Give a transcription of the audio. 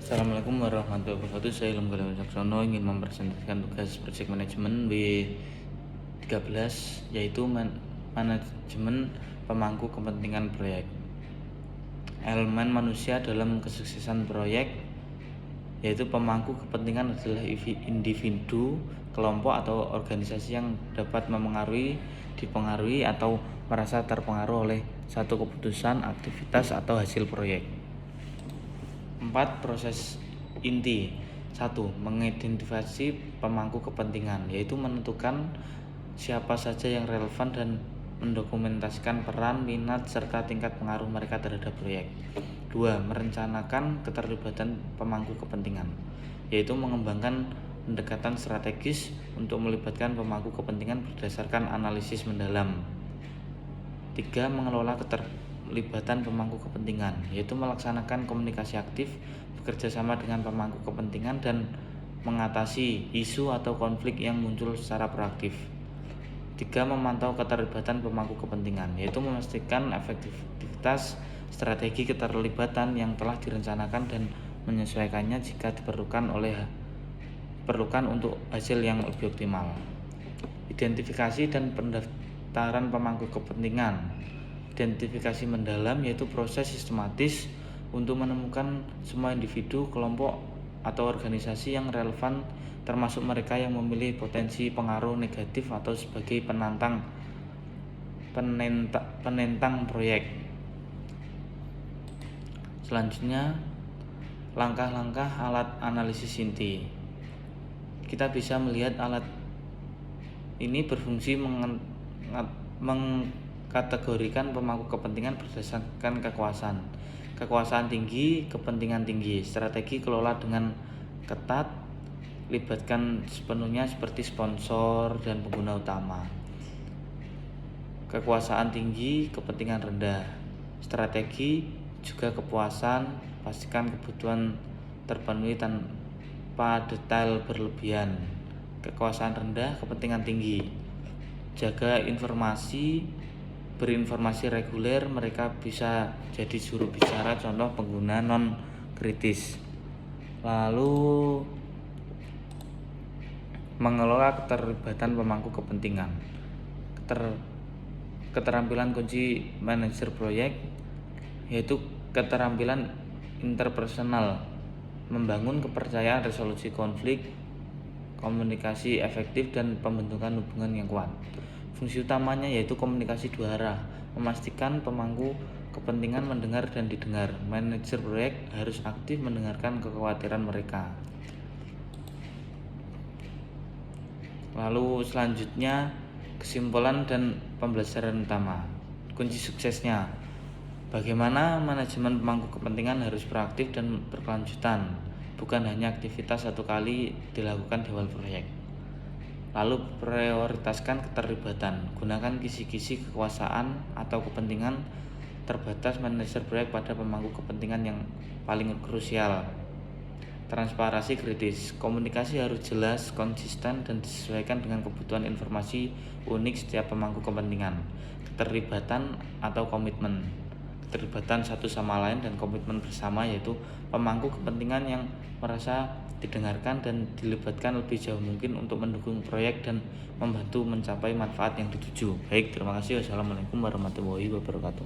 Assalamualaikum warahmatullahi wabarakatuh. Saya Ilham Galuh Caksono ingin mempresentasikan tugas project management W13, yaitu manajemen pemangku kepentingan proyek. Elemen manusia dalam kesuksesan proyek, yaitu pemangku kepentingan adalah individu, kelompok atau organisasi yang dapat dipengaruhi atau merasa terpengaruh oleh satu keputusan, aktivitas atau hasil proyek. 4. Proses inti. 1. Mengidentifikasi pemangku kepentingan, yaitu menentukan siapa saja yang relevan dan mendokumentasikan peran, minat, serta tingkat pengaruh mereka terhadap proyek. 2. Merencanakan keterlibatan pemangku kepentingan, yaitu mengembangkan pendekatan strategis untuk melibatkan pemangku kepentingan berdasarkan analisis mendalam. 3. Mengelola keterlibatan pemangku kepentingan, yaitu melaksanakan komunikasi aktif, bekerja sama dengan pemangku kepentingan dan mengatasi isu atau konflik yang muncul secara proaktif. 3. Memantau keterlibatan pemangku kepentingan, yaitu memastikan efektivitas strategi keterlibatan yang telah direncanakan dan menyesuaikannya jika diperlukan untuk hasil yang lebih optimal. Identifikasi dan pendaftaran pemangku kepentingan. Identifikasi mendalam yaitu proses sistematis untuk menemukan semua individu, kelompok, atau organisasi yang relevan, termasuk mereka yang memiliki potensi pengaruh negatif atau sebagai penentang proyek. Selanjutnya, langkah-langkah alat analisis inti. Kita bisa melihat alat ini berfungsi mengkategorikan pemangku kepentingan berdasarkan kekuasaan tinggi, kepentingan tinggi. Strategi kelola dengan ketat, libatkan sepenuhnya seperti sponsor dan pengguna utama. Kekuasaan tinggi, kepentingan rendah. Strategi juga kepuasan, pastikan kebutuhan terpenuhi tanpa detail berlebihan. Kekuasaan rendah, kepentingan tinggi. Jaga berinformasi reguler, mereka bisa jadi juru bicara, contoh pengguna non kritis. Lalu mengelola keterlibatan pemangku kepentingan. Keterampilan kunci manajer proyek yaitu keterampilan interpersonal, membangun kepercayaan, resolusi konflik, komunikasi efektif, dan pembentukan hubungan yang kuat. Fungsi utamanya yaitu komunikasi dua arah, memastikan pemangku kepentingan mendengar dan didengar. Manajer proyek harus aktif mendengarkan kekhawatiran mereka. Lalu selanjutnya, kesimpulan dan pembelajaran utama. Kunci suksesnya. Bagaimana manajemen pemangku kepentingan harus proaktif dan berkelanjutan, bukan hanya aktivitas satu kali dilakukan di awal proyek. Lalu prioritaskan keterlibatan, gunakan kisi-kisi kekuasaan atau kepentingan terbatas manajer proyek pada pemangku kepentingan yang paling krusial. Transparansi kritis, komunikasi harus jelas, konsisten, dan disesuaikan dengan kebutuhan informasi unik setiap pemangku kepentingan. Keterlibatan atau komitmen, keterlibatan satu sama lain dan komitmen bersama, yaitu pemangku kepentingan yang merasa didengarkan dan dilibatkan lebih jauh mungkin untuk mendukung proyek dan membantu mencapai manfaat yang dituju. Baik, terima kasih. Wassalamualaikum warahmatullahi wabarakatuh.